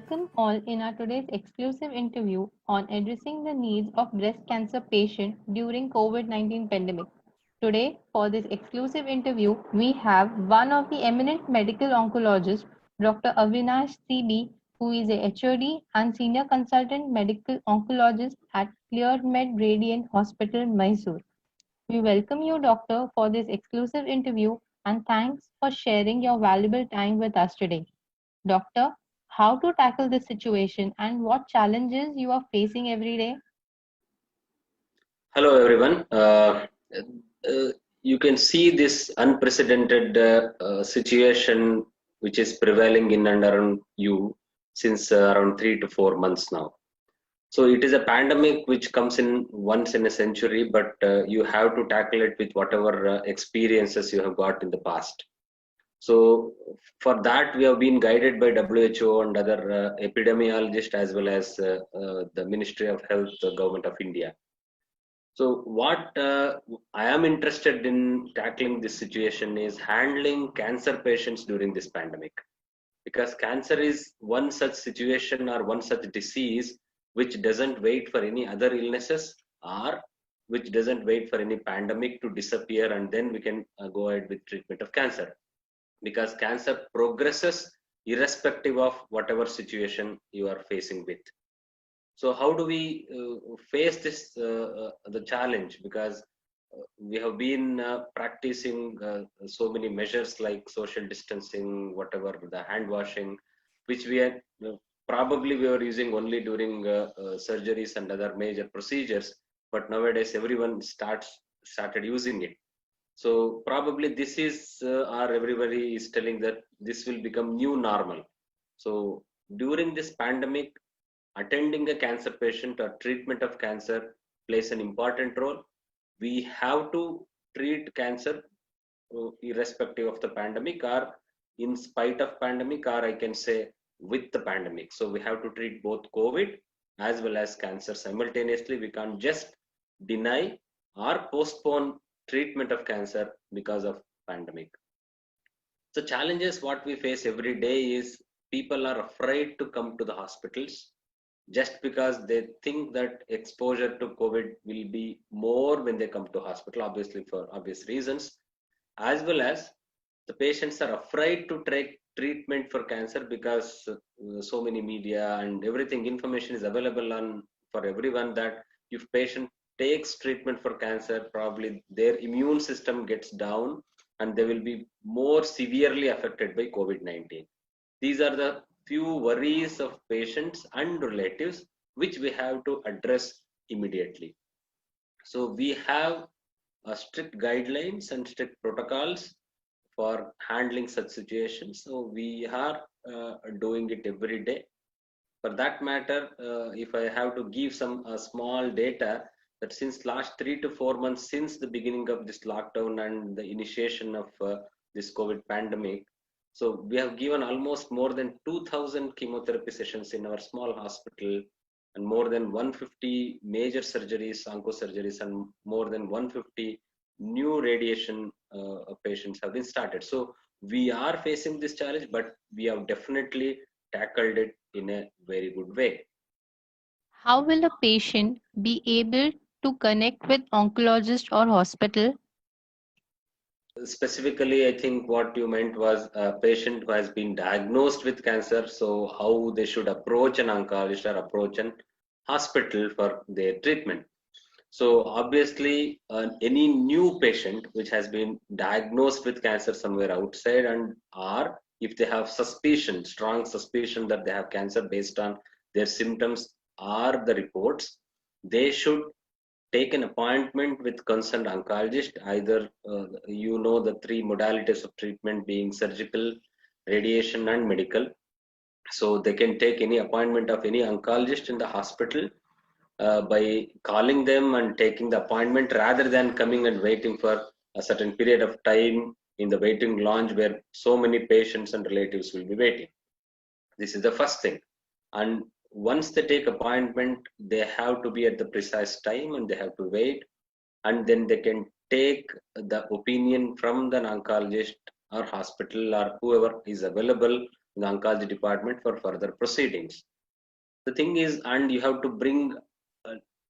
welcome all in our today's exclusive interview on addressing the needs of breast cancer patients during COVID-19 pandemic. Today, for this exclusive interview, we have one of the eminent medical oncologists, Dr. Avinash CB, who is a HOD and senior consultant medical oncologist at ClearMed Radiant Hospital, Mysore. We welcome you, doctor, for this exclusive interview and thanks for sharing your valuable time with us today. Doctor, how to tackle this situation and what challenges you are facing every day? Hello, everyone. Uh, you can see this unprecedented situation which is prevailing in and around you since around 3 to 4 months now. So it is a pandemic which comes in once in a century, but you have to tackle it with whatever experiences you have got in the past. So for that, we have been guided by WHO and other epidemiologists as well as the Ministry of Health, the Government of India. So what I am interested in tackling this situation is handling cancer patients during this pandemic, because cancer is one such situation or one such disease which doesn't wait for any other illnesses or which doesn't wait for any pandemic to disappear and then we can go ahead with treatment of cancer, because cancer progresses irrespective of whatever situation you are facing with. So how do we face this the challenge? Because we have been practicing so many measures like social distancing, whatever, the hand washing, which we had probably we were using only during surgeries and other major procedures, but nowadays everyone started using it. So probably this is or everybody is telling that this will become new normal. So during this pandemic, attending a cancer patient or treatment of cancer plays an important role. We have to treat cancer irrespective of the pandemic or in spite of pandemic, or I can say with the pandemic. So we have to treat both COVID as well as cancer simultaneously. We can't just deny or postpone treatment of cancer because of pandemic. The challenges what we face every day is people are afraid to come to the hospitals just because they think that exposure to COVID will be more when they come to hospital, obviously for obvious reasons, as well as the patients are afraid to take treatment for cancer because so many media and everything information is available on for everyone that if patient takes treatment for cancer, probably their immune system gets down and they will be more severely affected by COVID-19. These are the few worries of patients and relatives which we have to address immediately. So we have strict guidelines and strict protocols for handling such situations. So we are doing it every day. For that matter, if I have to give some small data, that since last 3 to 4 months, since the beginning of this lockdown and the initiation of this COVID pandemic, so we have given almost more than 2,000 chemotherapy sessions in our small hospital, and more than 150 major surgeries, onco surgeries, and more than 150 new radiation patients have been started. So we are facing this challenge, but we have definitely tackled it in a very good way. How will a patient be able to connect with oncologist or hospital? Specifically, I think what you meant was a patient who has been diagnosed with cancer, so how they should approach an oncologist or approach an hospital for their treatment. So obviously, any new patient which has been diagnosed with cancer somewhere outside, and or if they have suspicion, strong suspicion that they have cancer based on their symptoms or the reports, they should take an appointment with concerned oncologist. Either the three modalities of treatment being surgical, radiation, and medical. So they can take any appointment of any oncologist in the hospital by calling them and taking the appointment rather than coming and waiting for a certain period of time in the waiting lounge where so many patients and relatives will be waiting. This is the first thing. And once they take appointment, they have to be at the precise time and they have to wait, and then they can take the opinion from the oncologist or hospital or whoever is available in the oncology department for further proceedings. The thing is, and you have to bring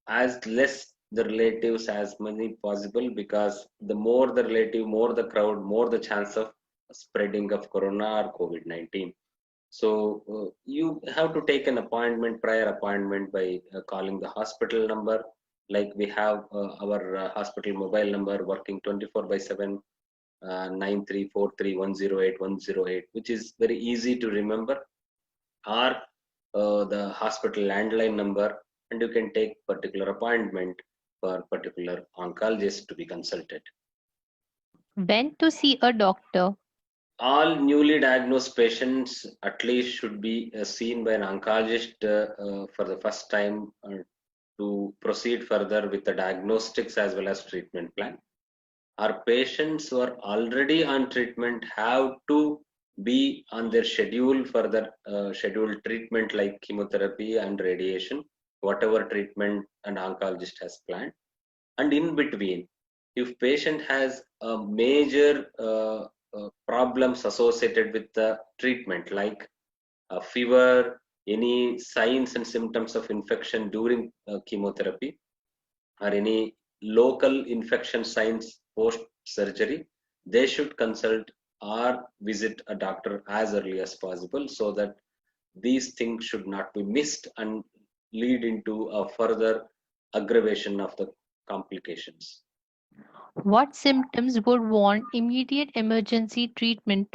as less the relatives as many possible, because the more the relative, more the crowd, more the chance of spreading of corona or COVID-19. So you have to take an appointment, prior appointment, by calling the hospital number. Like we have our hospital mobile number working 24 by 7, 9343108108, which is very easy to remember, or the hospital landline number, and you can take particular appointment for particular oncologist to be consulted. When to see a doctor? All newly diagnosed patients at least should be seen by an oncologist for the first time to proceed further with the diagnostics as well as treatment plan. Our patients who are already on treatment have to be on their schedule for the scheduled treatment, like chemotherapy and radiation, whatever treatment an oncologist has planned. And in between, if patient has a major problems associated with the treatment, like a fever, any signs and symptoms of infection during chemotherapy, or any local infection signs post surgery, they should consult or visit a doctor as early as possible, so that these things should not be missed and lead into a further aggravation of the complications. What symptoms would warrant immediate emergency treatment?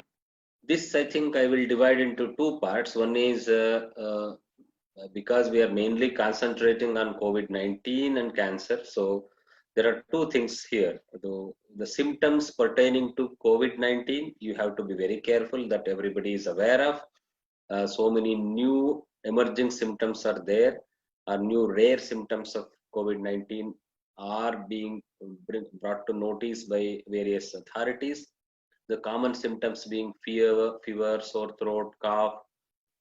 This, I think, I will divide into two parts. One is because we are mainly concentrating on COVID-19 and cancer, so there are two things here. The symptoms pertaining to COVID-19, you have to be very careful that everybody is aware of. So many new emerging symptoms are there, or new rare symptoms of COVID-19 are being brought to notice by various authorities. The common symptoms being fever, sore throat, cough,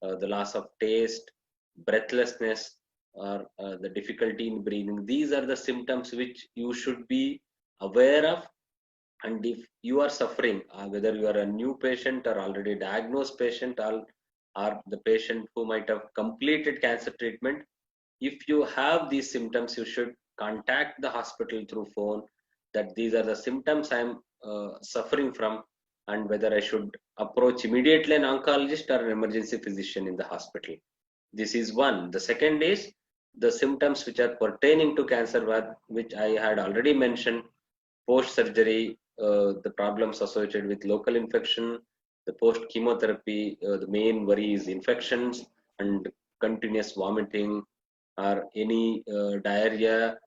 the loss of taste, breathlessness, or the difficulty in breathing. These are the symptoms which you should be aware of. And if you are suffering, whether you are a new patient or already diagnosed patient, or the patient who might have completed cancer treatment, if you have these symptoms, you should contact the hospital through phone, that these are the symptoms I am suffering from, and whether I should approach immediately an oncologist or an emergency physician in the hospital. This is one. The second is the symptoms which are pertaining to cancer, which I had already mentioned: post surgery, the problems associated with local infection, the post chemotherapy, the main worry is infections and continuous vomiting, or any diarrhea,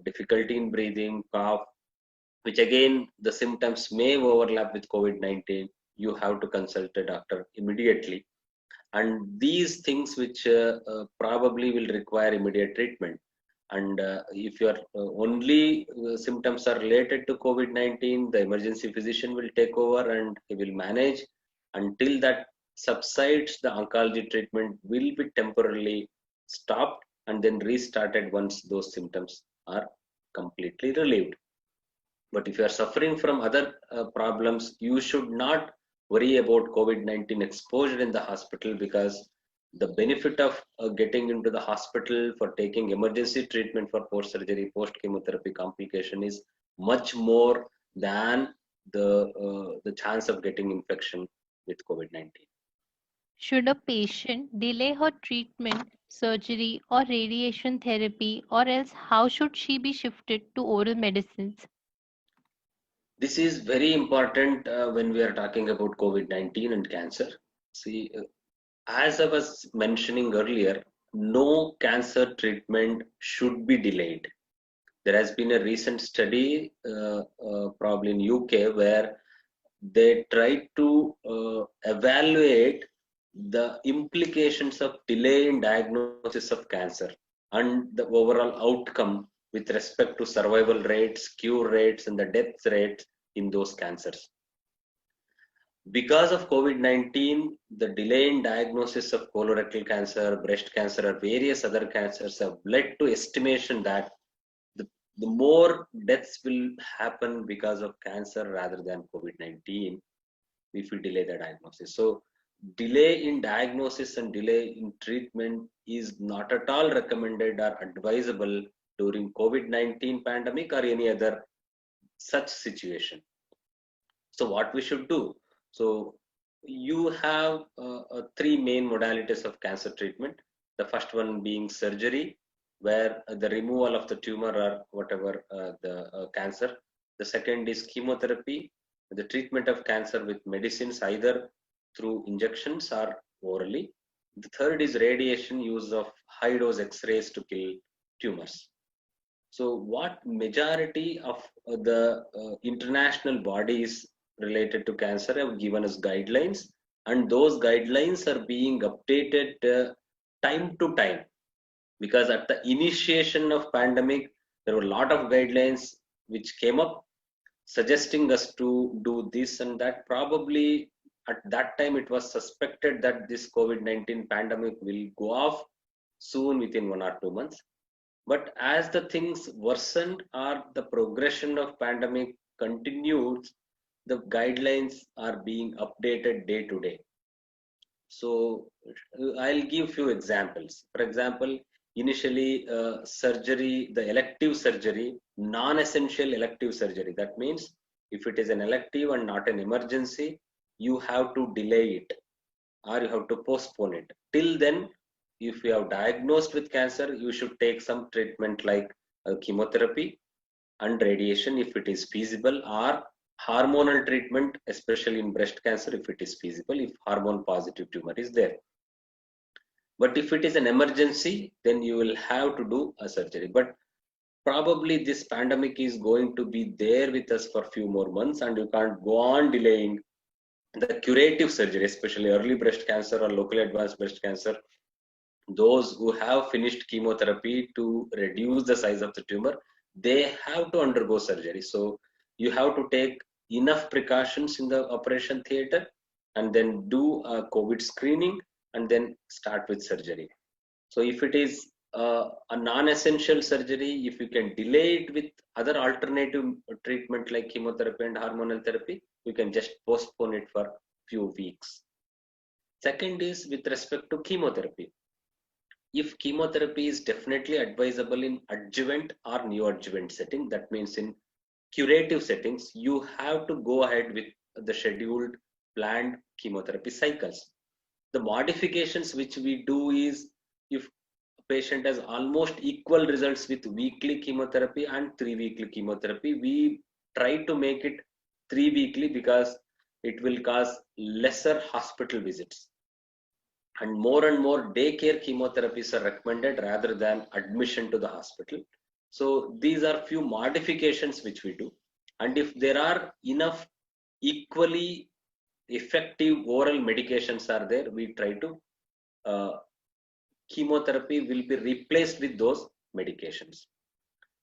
difficulty in breathing, cough, which again the symptoms may overlap with COVID-19. You have to consult a doctor immediately. And these things which probably will require immediate treatment. And if your only symptoms are related to COVID-19, the emergency physician will take over and he will manage. Until that subsides, the oncology treatment will be temporarily stopped and then restarted once those symptoms are completely relieved. But if you are suffering from other problems, you should not worry about COVID-19 exposure in the hospital, because the benefit of getting into the hospital for taking emergency treatment for post-surgery, post-chemotherapy complication is much more than the chance of getting infection with COVID-19. Should a patient delay her treatment, surgery, or radiation therapy, or else how should she be shifted to oral medicines? This is very important when we are talking about COVID-19 and cancer. See, as I was mentioning earlier, no cancer treatment should be delayed. There has been a recent study, probably in UK, where they tried to evaluate the implications of delay in diagnosis of cancer and the overall outcome with respect to survival rates, cure rates, and the death rates in those cancers. Because of COVID-19, the delay in diagnosis of colorectal cancer, breast cancer, or various other cancers have led to estimation that the more deaths will happen because of cancer rather than COVID-19 if we delay the diagnosis. So delay in diagnosis and delay in treatment is not at all recommended or advisable during COVID-19 pandemic or any other such situation. So what we should do? So you have three main modalities of cancer treatment. The first one being surgery, where the removal of the tumor or whatever the cancer. The second is chemotherapy, the treatment of cancer with medicines either through injections or orally. The third is radiation, use of high dose X-rays to kill tumors. So what majority of the international bodies related to cancer have given us guidelines, and those guidelines are being updated time to time, because at the initiation of pandemic there were a lot of guidelines which came up suggesting us to do this and that. Probably at that time it was suspected that this COVID-19 pandemic will go off soon within 1 or 2 months. But as the things worsened or the progression of pandemic continues, the guidelines are being updated day to day. So I'll give few examples. For example, initially surgery, the elective surgery, non-essential elective surgery. That means if it is an elective and not an emergency, you have to delay it or you have to postpone it. Till then, if you have diagnosed with cancer, you should take some treatment like chemotherapy and radiation if it is feasible, or hormonal treatment, especially in breast cancer if it is feasible, if hormone positive tumor is there. But if it is an emergency, then you will have to do a surgery. But probably this pandemic is going to be there with us for a few more months, and you can't go on delaying the curative surgery, especially early breast cancer or locally advanced breast cancer. Those who have finished chemotherapy to reduce the size of the tumor, they have to undergo surgery. So you have to take enough precautions in the operation theater and then do a COVID screening and then start with surgery. So if it is a non-essential surgery, if you can delay it with other alternative treatment like chemotherapy and hormonal therapy, you can just postpone it for few weeks. Second is with respect to chemotherapy. If chemotherapy is definitely advisable in adjuvant or neoadjuvant setting, that means in curative settings, you have to go ahead with the scheduled planned chemotherapy cycles. The modifications which we do is, if a patient has almost equal results with weekly chemotherapy and 3 weekly chemotherapy, we try to make it 3 weekly because it will cause lesser hospital visits. And more daycare chemotherapies are recommended rather than admission to the hospital. So these are few modifications which we do. And if there are enough equally effective oral medications are there, we try to chemotherapy will be replaced with those medications.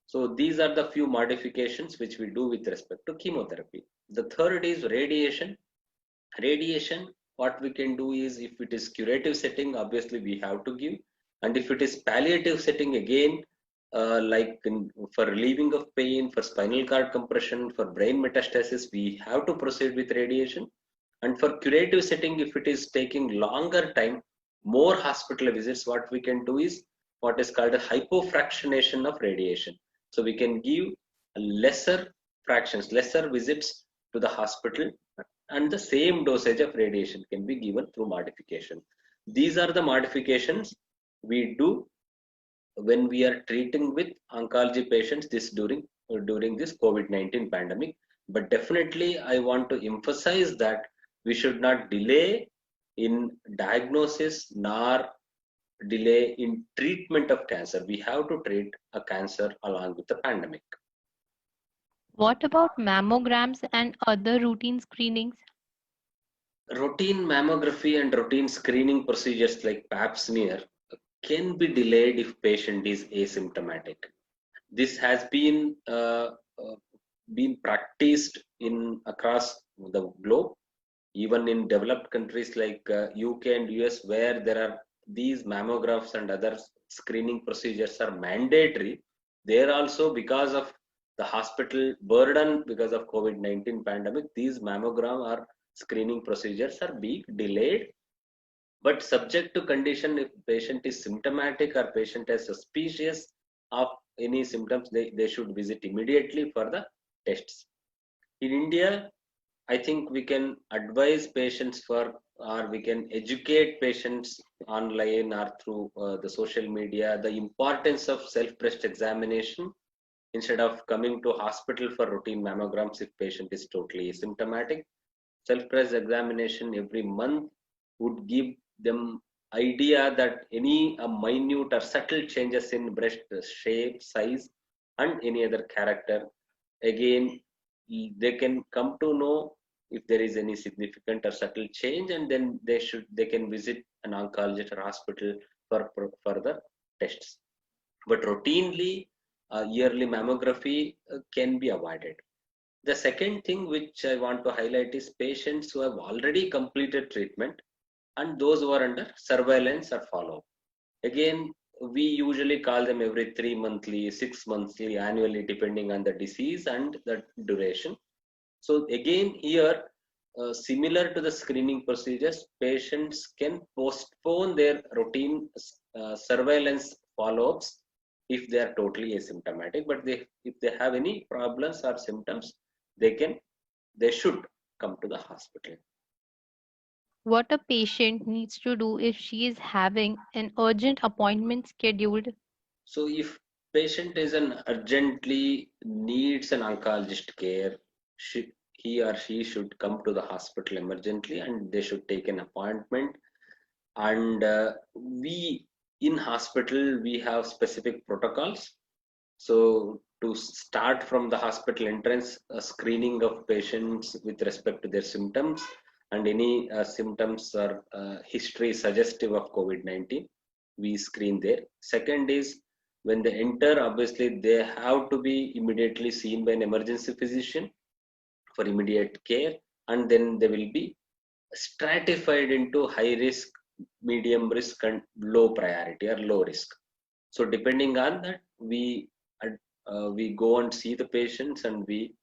So these are the few modifications which we do with respect to chemotherapy. The third is radiation. Radiation, what we can do is, if it is curative setting, obviously we have to give, and if it is palliative setting, again, for relieving of pain, for spinal cord compression, for brain metastasis, we have to proceed with radiation. And for curative setting, if it is taking longer time, more hospital visits, what we can do is what is called a hypofractionation of radiation. So we can give lesser fractions, lesser visits to the hospital, and the same dosage of radiation can be given through modification. These are the modifications we do when we are treating with oncology patients during this COVID-19 pandemic. But definitely I want to emphasize that we should not delay in diagnosis nor delay in treatment of cancer. We have to treat a cancer along with the pandemic. What about mammograms and other routine screenings? Routine mammography and routine screening procedures like pap smear can be delayed if patient is asymptomatic. This has been practiced in across the globe, even in developed countries like UK and US, where there are these mammographs and other screening procedures are mandatory. There also, because of the hospital burden because of COVID-19 pandemic, these mammogram or screening procedures are being delayed but subject to condition. If patient is symptomatic or patient is suspicious of any symptoms, they should visit immediately for the tests. In India, I think we can advise patients for, or we can educate patients online or through the social media, the importance of self-breast examination instead of coming to hospital for routine mammograms if patient is totally asymptomatic. Self-breast examination every month would give them idea that any minute or subtle changes in breast shape, size, and any other character, again, they can come to know if there is any significant or subtle change, and then they can visit an oncologist or hospital for further tests. But routinely, yearly mammography can be avoided. The second thing which I want to highlight is patients who have already completed treatment and those who are under surveillance or follow-up. Again, we usually call them every 3 monthly, 6 monthly, annually, depending on the disease and the duration. So again, here, similar to the screening procedures, patients can postpone their routine surveillance follow-ups if they are totally asymptomatic. But if they have any problems or symptoms, they should come to the hospital. What a patient needs to do if she is having an urgent appointment scheduled. So if patient is an urgently needs an oncologist care, he or she should come to the hospital emergently and they should take an appointment. And we in hospital we have specific protocols. So to start from the hospital entrance, a screening of patients with respect to their symptoms and any symptoms or history suggestive of COVID-19, we screen there. Second is when they enter, obviously they have to be immediately seen by an emergency physician for immediate care, and then they will be stratified into high risk, medium risk, and low priority or low risk. So depending on that, we go and see the patients and we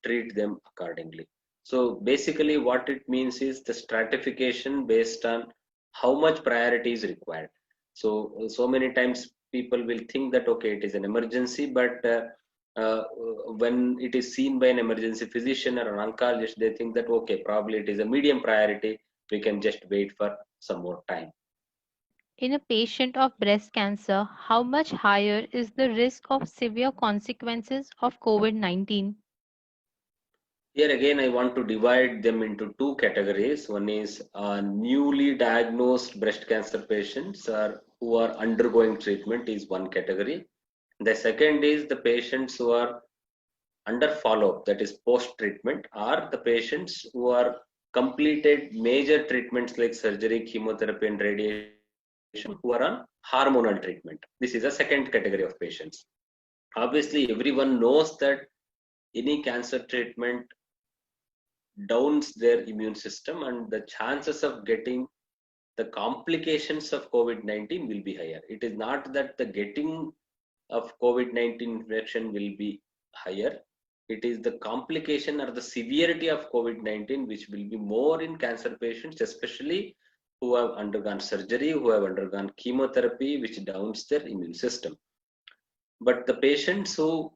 treat them accordingly. So basically, what it means is the stratification based on how much priority is required. So many times people will think that okay, it is an emergency, but when it is seen by an emergency physician or an oncologist, they think that okay, probably it is a medium priority. We can just wait for some more time. In a patient of breast cancer, how much higher is the risk of severe consequences of COVID 19? Here again, I want to divide them into two categories. One is newly diagnosed breast cancer patients who are undergoing treatment is one category. The second is the patients who are under follow-up, that is post-treatment, or the patients who are completed major treatments like surgery, chemotherapy, and radiation, who are on hormonal treatment. This is a second category of patients. Obviously, everyone knows that any cancer treatment downs their immune system and the chances of getting the complications of COVID-19 will be higher. It is not that the getting of COVID-19 infection will be higher. It is the complication or the severity of COVID-19 which will be more in cancer patients, especially who have undergone surgery, who have undergone chemotherapy, which downs their immune system. But the patients who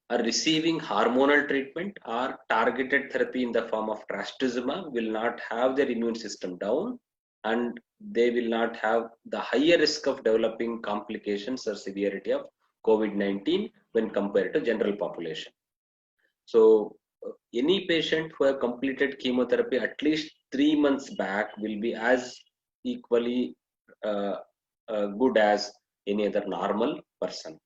are receiving hormonal treatment or targeted therapy in the form of trastuzumab will not have their immune system down, and they will not have the higher risk of developing complications or severity of COVID-19 when compared to general population. So any patient who have completed chemotherapy at least 3 months back will be as equally good as any other normal person.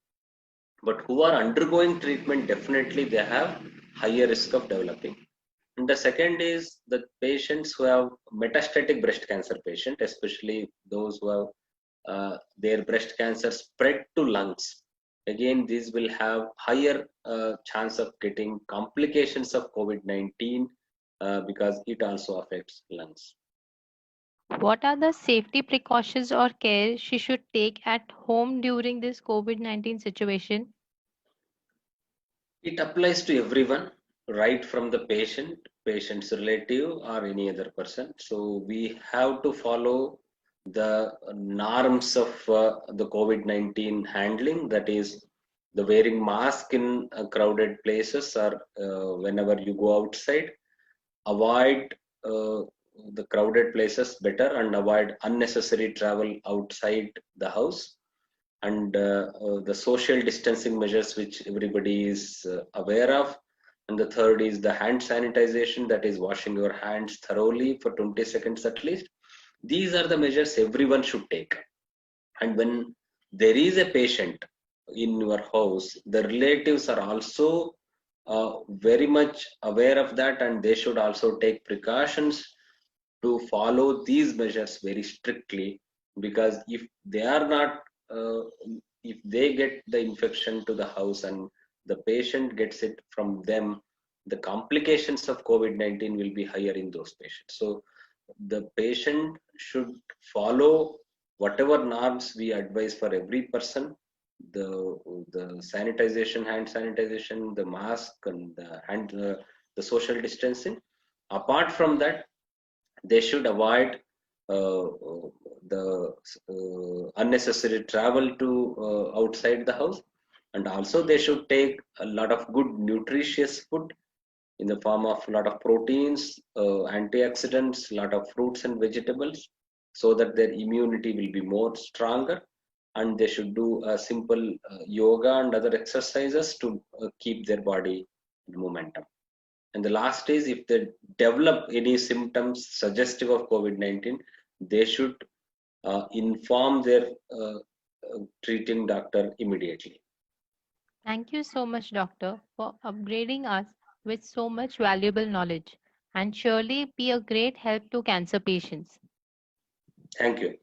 But who are undergoing treatment, definitely they have higher risk of developing. And the second is the patients who have metastatic breast cancer patient, especially those who have their breast cancer spread to lungs. Again, these will have higher chance of getting complications of COVID-19 because it also affects lungs. What are the safety precautions or care she should take at home during this COVID 19 situation? It applies to everyone. right from the patient, patient's relative, or any other person. So we have to follow the norms of the COVID-19 handling, that is the wearing mask in crowded places, or whenever you go outside, avoid the crowded places better, and avoid unnecessary travel outside the house, and the social distancing measures which everybody is aware of. And the third is the hand sanitization, that is washing your hands thoroughly for 20 seconds at least. These are the measures everyone should take. And when there is a patient in your house, the relatives are also very much aware of that, and they should also take precautions to follow these measures very strictly. Because if they are not, if they get the infection to the house and the patient gets it from them, the complications of COVID-19 will be higher in those patients. So the patient should follow whatever norms we advise for every person, the the sanitization, hand sanitization, the mask, and the social distancing. Apart from that, they should avoid the unnecessary travel to outside the house, and also they should take a lot of good nutritious food in the form of a lot of proteins, antioxidants, a lot of fruits and vegetables, so that their immunity will be more stronger. And they should do a simple yoga and other exercises to keep their body in momentum. And the last is, if they develop any symptoms suggestive of COVID-19, they should inform their treating doctor immediately. Thank you so much, Doctor, for upgrading us with so much valuable knowledge and surely be a great help to cancer patients. Thank you.